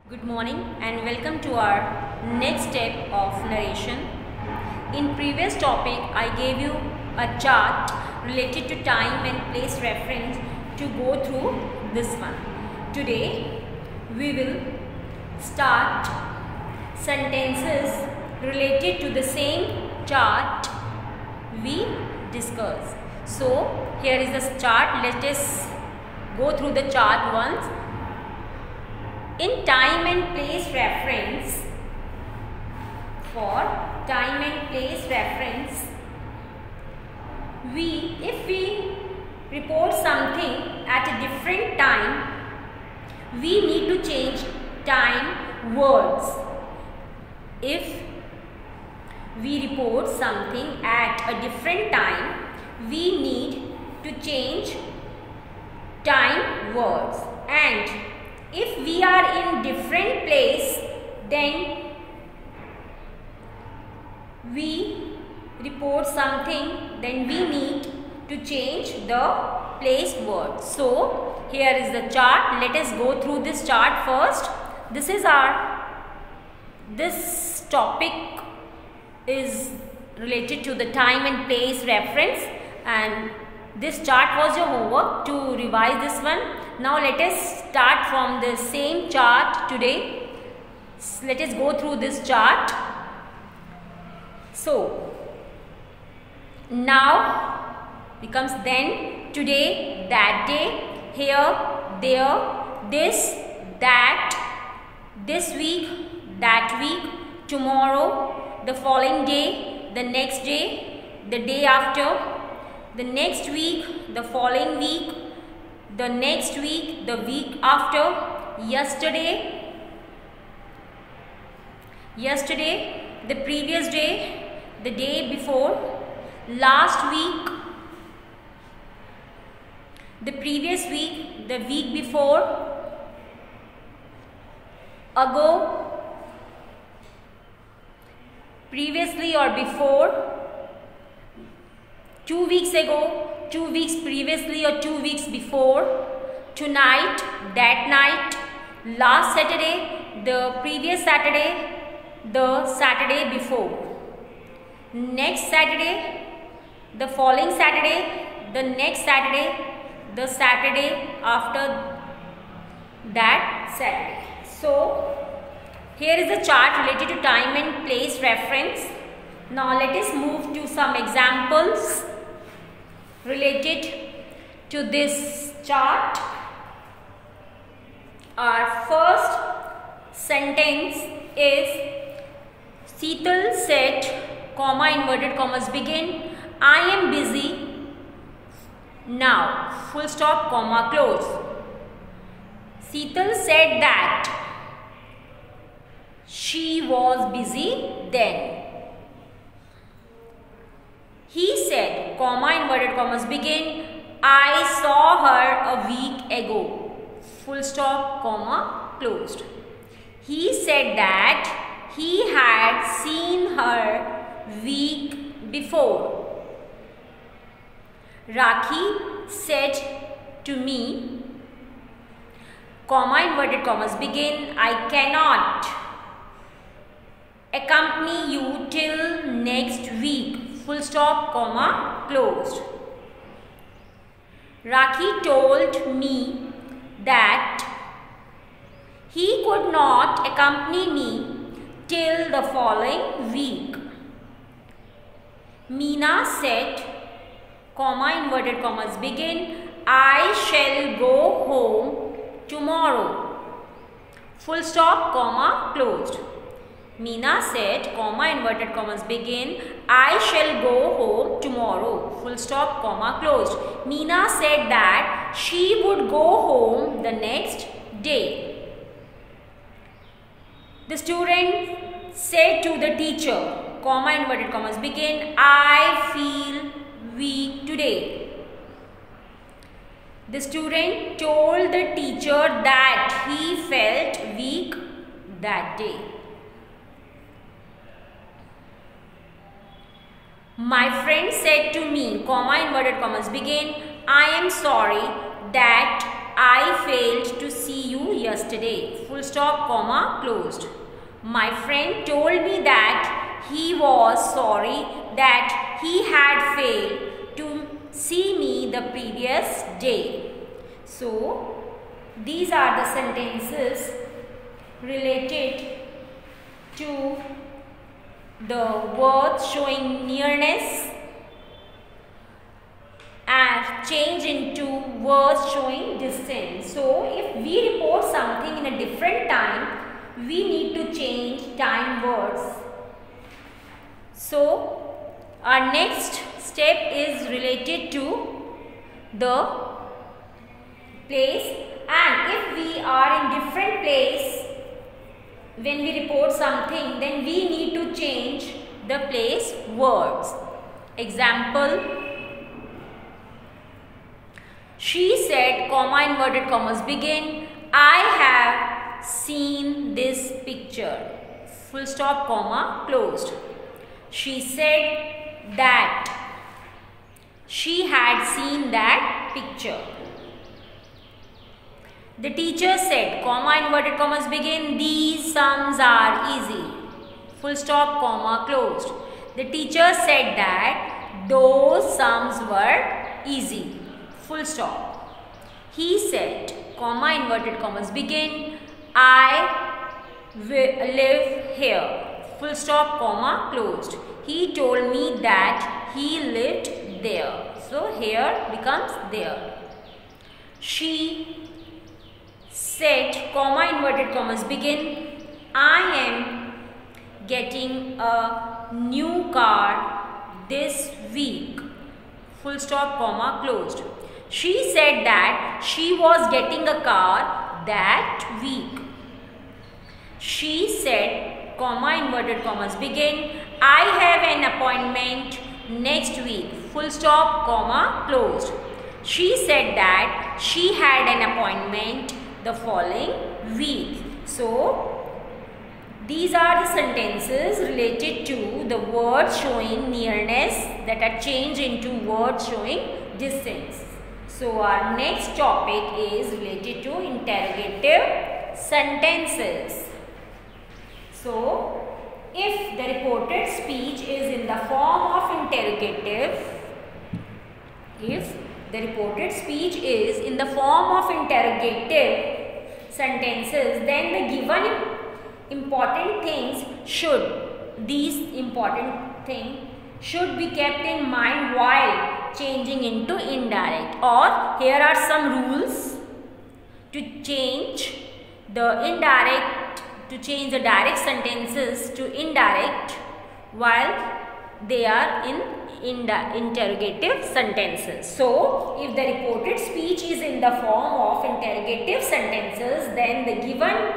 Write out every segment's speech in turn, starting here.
Good morning and welcome to our next step of narration. In previous topic, I gave you a chart related to time and place reference to go through this one. Today, we will start sentences related to the same chart we discussed. So, here is the chart. Let us go through the chart once. In time and place reference, for time and place reference, if we report something at a different time, we need to change time words. If we report something at a different time, we need to change time words. And if we are in different place, then we report something, then we need to change the place word. So, here is the chart. Let us go through this chart first. This topic is related to the time and place reference, and this chart was your homework to revise this one. Now let us start from the same chart today. Let us go through this chart. So, now becomes then, today, that day, here, there, this, that, this week, that week, tomorrow, the following day, the next day, the day after, the next week, the following week, the next week, the week after, yesterday, the previous day, the day before, last week, the previous week, the week before, ago, previously or before, 2 weeks ago, 2 weeks previously or 2 weeks before, tonight, that night, last Saturday, the previous Saturday, the Saturday before, next Saturday, the following Saturday, the next Saturday, the Saturday after that Saturday. So, here is the chart related to time and place reference. Now, let us move to some examples related to this chart. Our first sentence is, Seetal said, comma, inverted commas begin, I am busy now, full stop, comma, close. Seetal said that she was busy then. He said, comma, inverted commas begin, I saw her a week ago, full stop, comma, closed. He said that he had seen her week before. Rakhi said to me, comma, inverted commas begin, I cannot accompany you till next week, full stop, comma, closed. Rakhi told me that he could not accompany me till the following week. Meena said, comma, inverted commas begin, I shall go home tomorrow, full stop, comma, closed. Meena said, comma, inverted commas begin, I shall go home tomorrow, full stop, comma, closed. Meena said that she would go home the next day. The student said to the teacher, comma, inverted commas begin, I feel weak today. The student told the teacher that he felt weak that day. My friend said to me, comma, inverted commas begin, I am sorry that I failed to see you yesterday. Full stop, comma, closed. My friend told me that he was sorry that he had failed to see me the previous day. So, these are the sentences related to the words showing nearness and change into words showing distance. So, if we report something in a different time, we need to change time words. So, our next step is related to the place, and if we are in different place when we report something, then we need to change the place words. Example, she said, comma, inverted commas begin, I have seen this picture. Full stop, comma, closed. She said that she had seen that picture. The teacher said, comma, inverted commas begin, these sums are easy. Full stop, comma, closed. The teacher said that those sums were easy. Full stop. He said, comma, inverted commas begin, I live here. Full stop, comma, closed. He told me that he lived there. So, here becomes there. She said, comma, inverted commas begin, I am getting a new car this week. Full stop, comma, closed. She said that she was getting a car that week. She said, comma, inverted commas begin, I have an appointment next week. Full stop, comma, closed. She said that she had an appointment the following week. So, these are the sentences related to the words showing nearness that are changed into words showing distance. So, our next topic is related to interrogative sentences. So, if the reported speech is in the form of interrogative, sentences, then the given important things should be kept in mind while changing into indirect, or here are some rules to change the direct sentences to indirect while they are in interrogative sentences. So, if the reported speech is in the form of interrogative sentences, then the given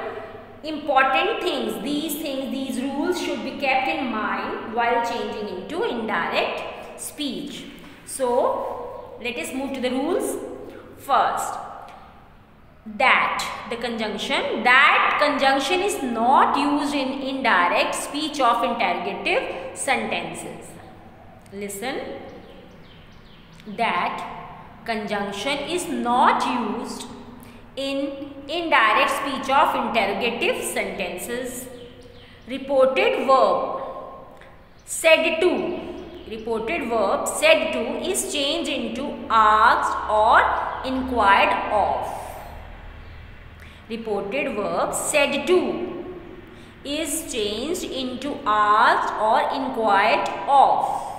important things, these rules should be kept in mind while changing into indirect speech. So, let us move to the rules. First, that conjunction is not used in indirect speech of interrogative sentences. Listen, that conjunction is not used in indirect speech of interrogative sentences. Reported verb said to is changed into asked or inquired of. Reported verb said to is changed into asked or inquired of.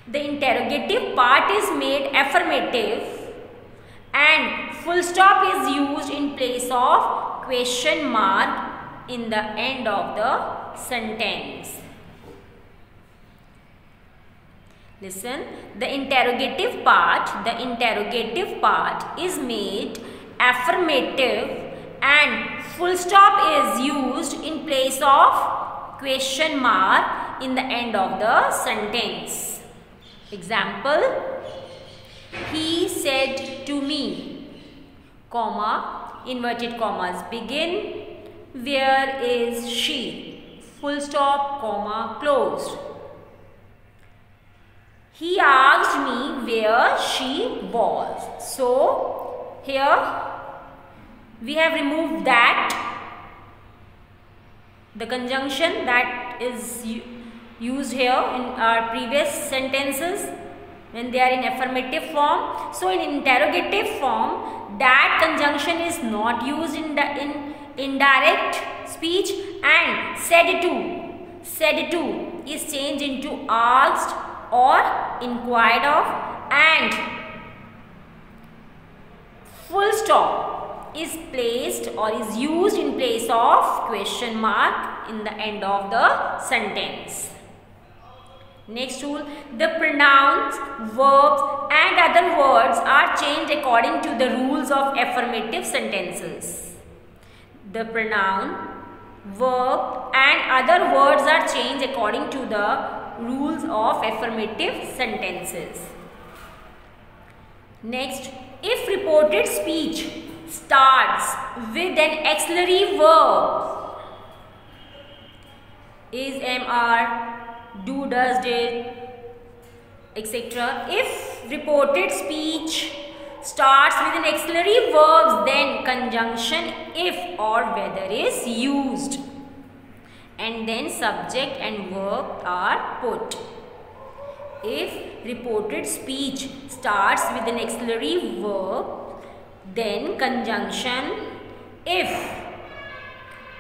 The interrogative part is made affirmative and full stop is used in place of question mark in the end of the sentence. Listen, the interrogative part is made affirmative and full stop is used in place of question mark in the end of the sentence. Example, he said to me, comma, inverted commas begin, where is she? Full stop, comma, closed. He asked me where she was. So, here we have removed that, the conjunction that is used here in our previous sentences when they are in affirmative form. So in interrogative form, that conjunction is not used in indirect speech, and said to is changed into asked or inquired of, and full stop is placed or is used in place of question mark in the end of the sentence. Next rule, the pronouns, verbs and other words are changed according to the rules of affirmative sentences. The pronoun, verb and other words are changed according to the rules of affirmative sentences. Next, if reported speech starts with an auxiliary verb, is, am, are, do, does, did, etc. If reported speech starts with an auxiliary verbs, then conjunction if or whether is used, and then subject and verb are put. If reported speech starts with an auxiliary verb, then conjunction if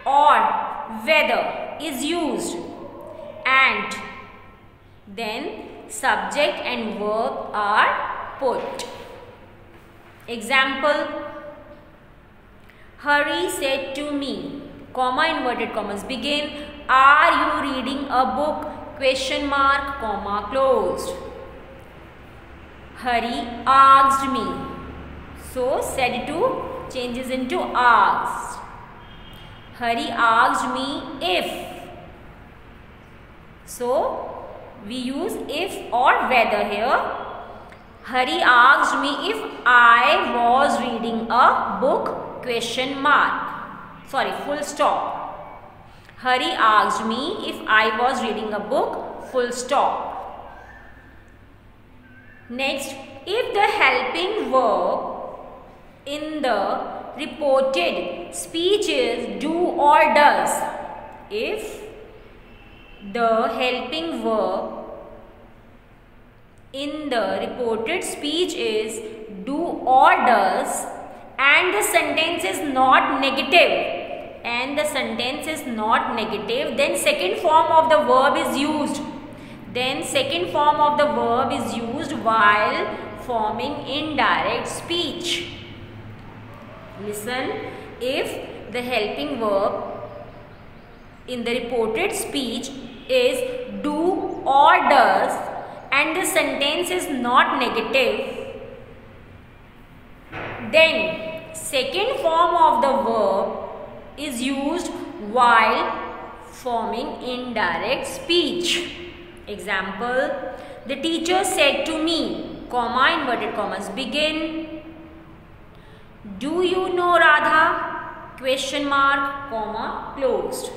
or whether is used, and then subject and verb are put. Example, Hari said to me, comma, inverted commas begin, are you reading a book, question mark, comma closed. Hari asked me, so said to changes into asked. Hari asked me if, so we use if or whether here. Hari asked me if I was reading a book, question mark, sorry, full stop. Hari asked me if I was reading a book, full stop. Next, if the helping verb in the reported speech is do or does, if the helping verb in the reported speech is do or does, and the sentence is not negative, then second form of the verb is used. While forming indirect speech. Listen, if the helping verb in the reported speech is do or does, and the sentence is not negative, then second form of the verb is used while forming indirect speech. Example, the teacher said to me, comma, inverted commas begin, do you know Radha, question mark, comma closed.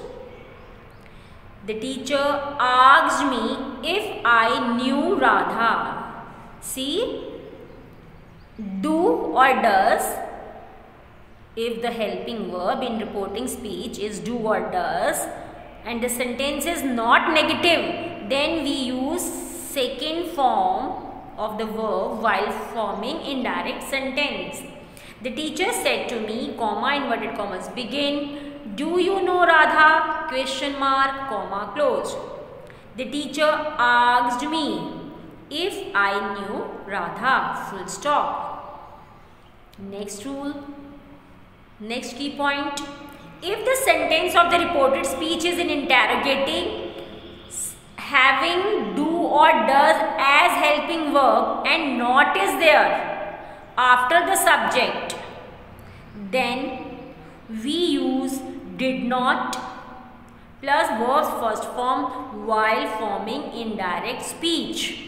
The teacher asked me if I knew Radha. See, do or does, if the helping verb in reporting speech is do or does, and the sentence is not negative, then we use second form of the verb while forming indirect sentence. The teacher said to me, comma, inverted commas begin, do you know Radha, question mark, comma closed. The teacher asked me if I knew Radha, full stop. Next rule, next key point, if the sentence of the reported speech is in interrogating, having do or does as helping verb and not is there after the subject, then we use did not plus verb's first form while forming indirect speech.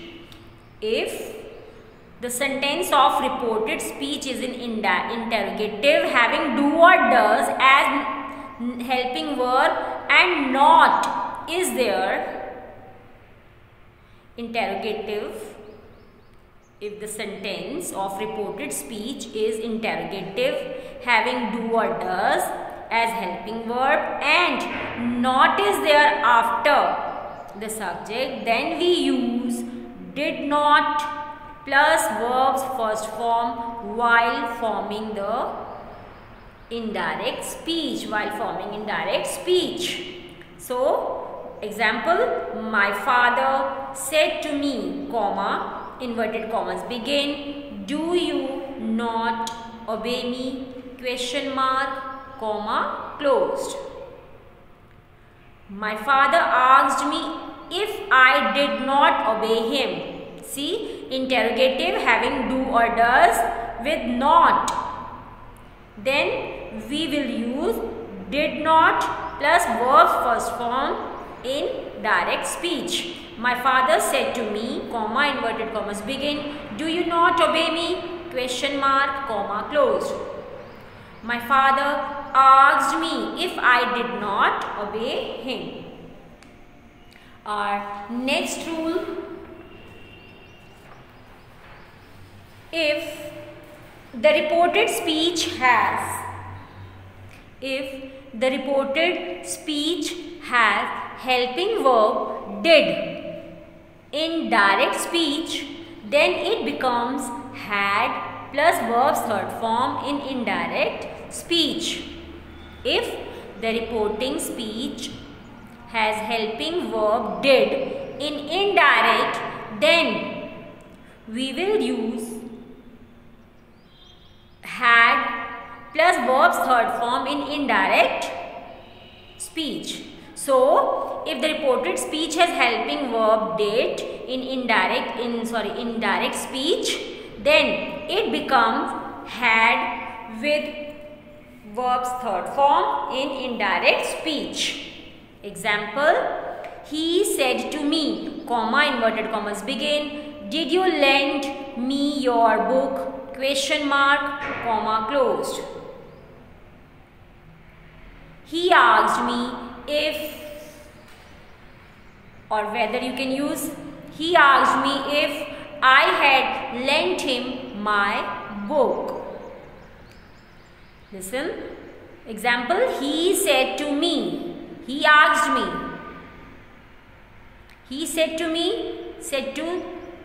If the sentence of reported speech is in interrogative having do or does as helping verb and not is there, interrogative, if the sentence of reported speech is interrogative having do or does as helping verb and not is there after the subject, then we use did not plus verb's first form while forming the indirect speech. So, example, my father said to me, comma, inverted commas begin, do you not obey me, question mark, comma, closed. My father asked me if I did not obey him. See, interrogative having do or does with not. Then we will use did not plus verb's first form in direct speech. My father said to me, comma, inverted commas begin, do you not obey me, question mark, comma, closed. My father asked me if I did not obey him. Our next rule, if the reported speech has helping verb did in direct speech, then it becomes had plus verb's third form in indirect speech. If the reporting speech has helping verb did in indirect, then we will use had plus verb's third form in indirect speech. So, if the reported speech has helping verb did in indirect speech, then it becomes had with verb's third form in indirect speech. Example, he said to me, comma, inverted commas begin, did you lend me your book, question mark, comma, closed. He asked me if, or whether you can use, he asked me if I had lent him my book. Listen. Example, he said to me. He asked me. He said to me, said to,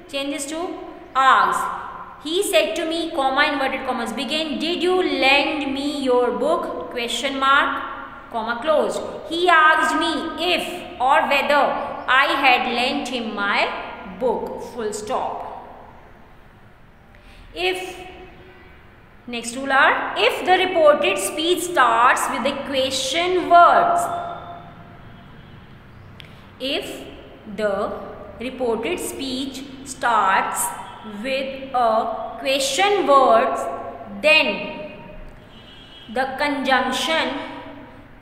changes to asked. He said to me, comma, inverted commas begin, did you lend me your book, question mark, comma, closed. He asked me if or whether I had lent him my book, full stop. Next rule are, if the reported speech starts with the question words. If the reported speech starts with a question words, then the conjunction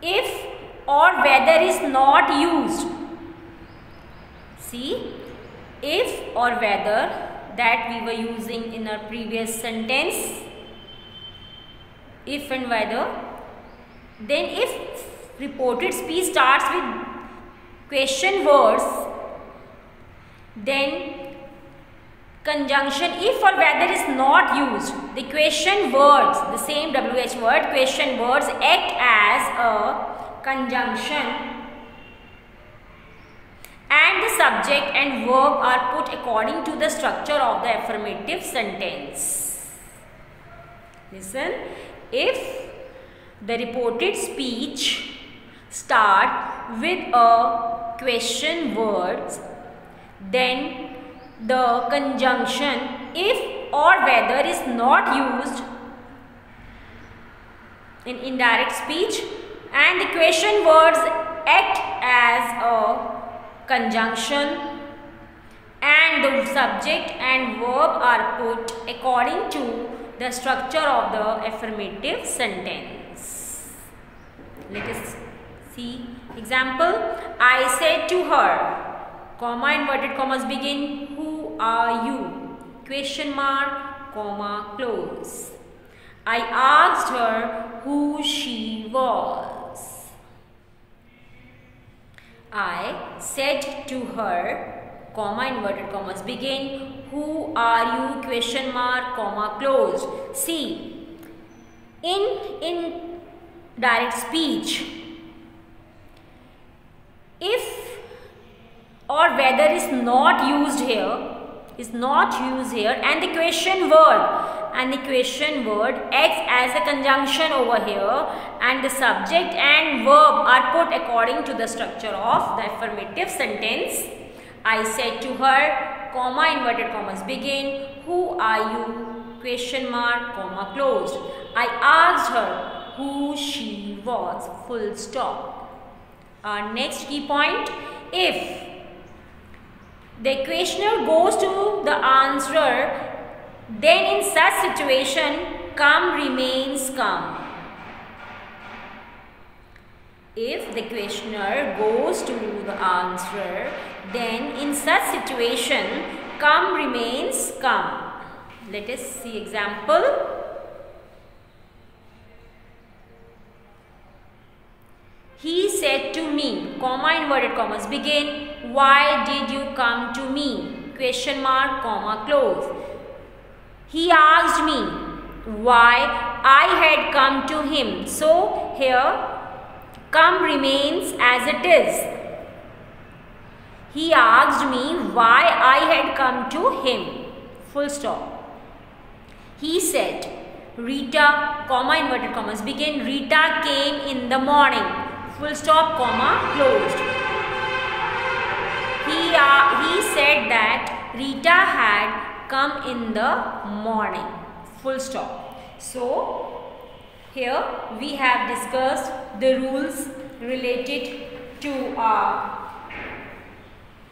if or whether is not used. See, if or whether that we were using in our previous sentence, if and whether, then if reported speech starts with question words, then conjunction if or whether is not used. The question words, the same WH word, question words act as a conjunction and the subject and verb are put according to the structure of the affirmative sentence. Listen, if the reported speech start with a question words, then the conjunction if or whether is not used in indirect speech and the question words act as a conjunction and the subject and verb are put according to the structure of the affirmative sentence. Let us see example. I said to her, comma, inverted commas begin, who are you, question mark, comma, close. I asked her who she was. I said to her, comma, inverted commas begin, who are you, question mark, comma, closed. See, in indirect speech. If or whether is not used here, and the question word acts as a conjunction over here, and the subject and verb are put according to the structure of the affirmative sentence. I said to her, comma, inverted commas begin, who are you, question mark, comma closed. I asked her who she was, full stop. Our next key point, if the questioner goes to the answerer, then in such situation, come remains come. If the questioner goes to the answerer, then in such situation, come remains come. Let us see example. He said to me, comma, inverted commas begin, why did you come to me, question mark, comma close. He asked me why I had come to him. So here come remains as it is. He asked me why I had come to him, full stop. He said, Rita, comma, inverted commas begin, Rita came in the morning, full stop, comma closed. He said that Rita had come in the morning, full stop. So here we have discussed the rules related to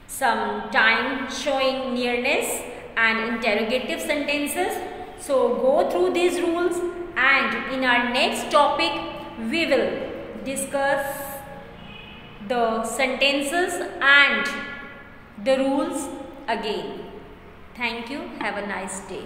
some time showing nearness and interrogative sentences. So go through these rules, and in our next topic we will discuss the sentences and the rules again. Thank you. Have a nice day.